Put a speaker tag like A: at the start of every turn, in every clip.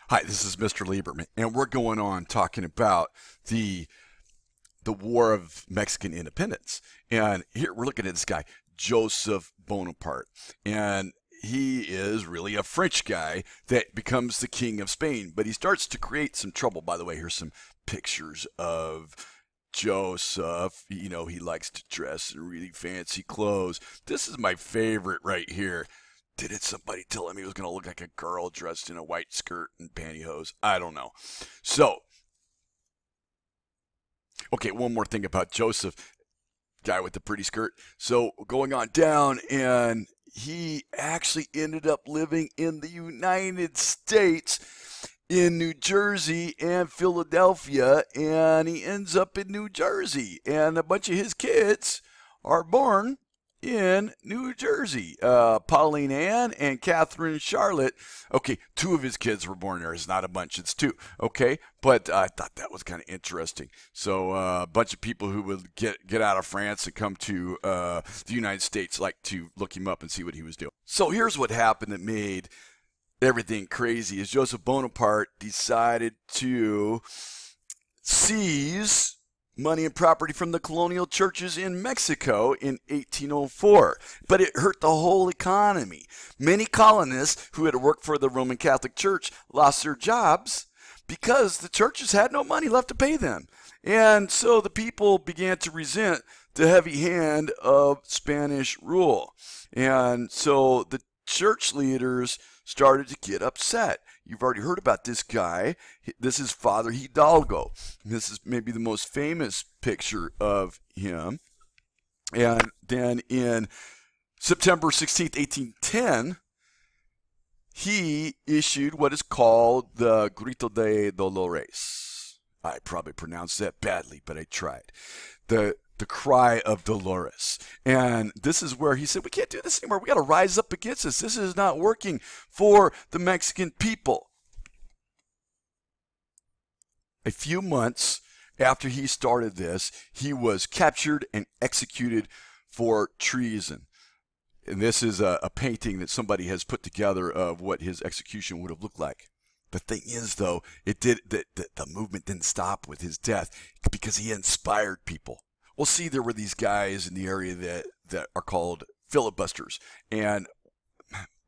A: Hi, this is Mr. Lieberman, and we're going on talking about the War of Mexican Independence. And here we're looking at this guy, Joseph Bonaparte, and he is really a French guy that becomes the king of Spain, but he starts to create some trouble. By the way, here's some pictures of Joseph. You know, he likes to dress in really fancy clothes. This is my favorite right here. Did somebody tell him he was going to look like a girl dressed in a white skirt and pantyhose? I don't know. So, okay, one more thing about Joseph, guy with the pretty skirt. So, going on down, and he actually ended up living in the United States, in New Jersey and Philadelphia, and he ends up in New Jersey, and a bunch of his kids are born in New Jersey. Pauline Ann and Catherine Charlotte. Okay, two of his kids were born there. It's not a bunch, it's two. Okay, but I thought that was kind of interesting. So a bunch of people who would get out of France and come to the United States like to look him up and see what he was doing. So here's what happened that made everything crazy is Joseph Bonaparte decided to seize money and property from the colonial churches in Mexico in 1804. But it hurt the whole economy. Many colonists who had worked for the Roman Catholic Church lost their jobs because the churches had no money left to pay them. And so the people began to resent the heavy hand of Spanish rule. And so the church leaders started to get upset. You've already heard about this guy. This is Father Hidalgo. This is maybe the most famous picture of him. And then in September 16th, 1810, he issued what is called the Grito de Dolores. I probably pronounced that badly, but I tried. The cry of Dolores. And this is where he said, we can't do this anymore. We got to rise up against this. This is not working for the Mexican people. A few months after he started this, he was captured and executed for treason. And this is a painting that somebody has put together of what his execution would have looked like. The thing is, though, the movement didn't stop with his death because he inspired people. Well, see, there were these guys in the area that are called filibusters, and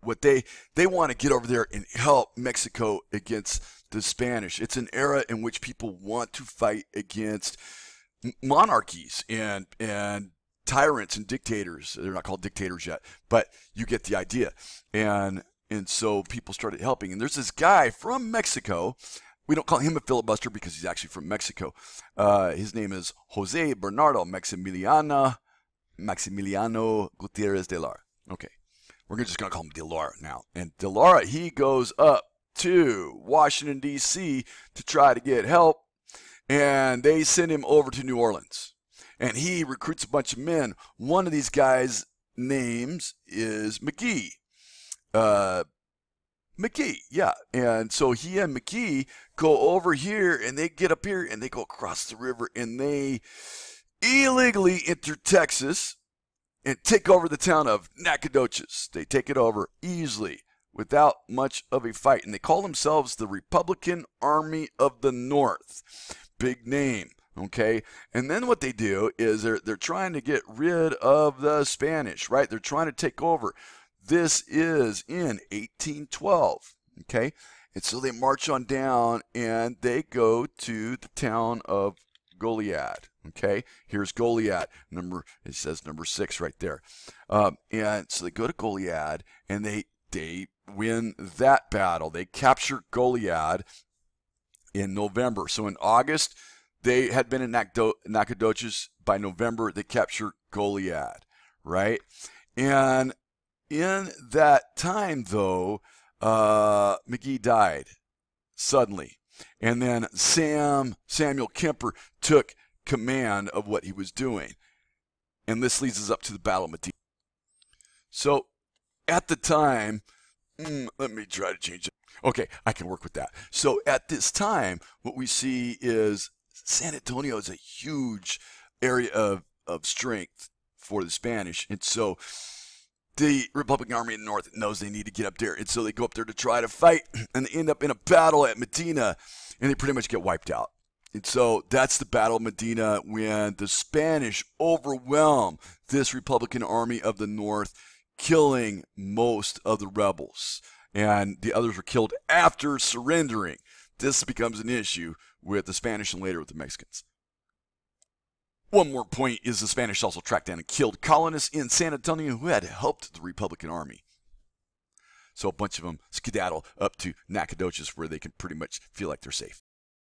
A: what they want to get over there and help Mexico against the Spanish. It's an era in which people want to fight against monarchies and tyrants and dictators. They're not called dictators yet, but you get the idea. And so people started helping. And there's this guy from Mexico. We don't call him a filibuster because he's actually from Mexico. His name is Jose Bernardo Maximiliano Gutierrez de Lara. Okay, we're just going to call him De Lara now. And De Lara, he goes up to Washington, D.C. to try to get help. And they send him over to New Orleans. And he recruits a bunch of men. One of these guys' names is McGee. McGee, yeah. And so he and McGee go over here and they get up here and they go across the river and they illegally enter Texas and take over the town of Nacogdoches. They take it over easily without much of a fight. And they call themselves the Republican Army of the North. Big name, okay? And then what they do is they're trying to get rid of the Spanish, right? They're trying to take over. This is in 1812, okay? And so they march on down and they go to the town of Goliad, okay? Here's Goliad, it says number 6 right there. And so they go to Goliad and they win that battle. They capture Goliad in November. So in August, they had been in Nacogdoches. By November, they capture Goliad, right? And in that time, though, McGee died suddenly. And then Samuel Kemper took command of what he was doing. And this leads us up to the Battle of Medina. So at the time, let me try to change it. Okay, I can work with that. So at this time, what we see is San Antonio is a huge area of strength for the Spanish. And so the Republican Army in the north knows they need to get up there, and so they go up there to try to fight, and they end up in a battle at Medina, and they pretty much get wiped out. And so that's the Battle of Medina, when the Spanish overwhelm this Republican Army of the north, killing most of the rebels, and the others were killed after surrendering. This becomes an issue with the Spanish and later with the Mexicans. One more point is the Spanish also tracked down and killed colonists in San Antonio who had helped the Republican Army. So a bunch of them skedaddle up to Nacogdoches, where they can pretty much feel like they're safe.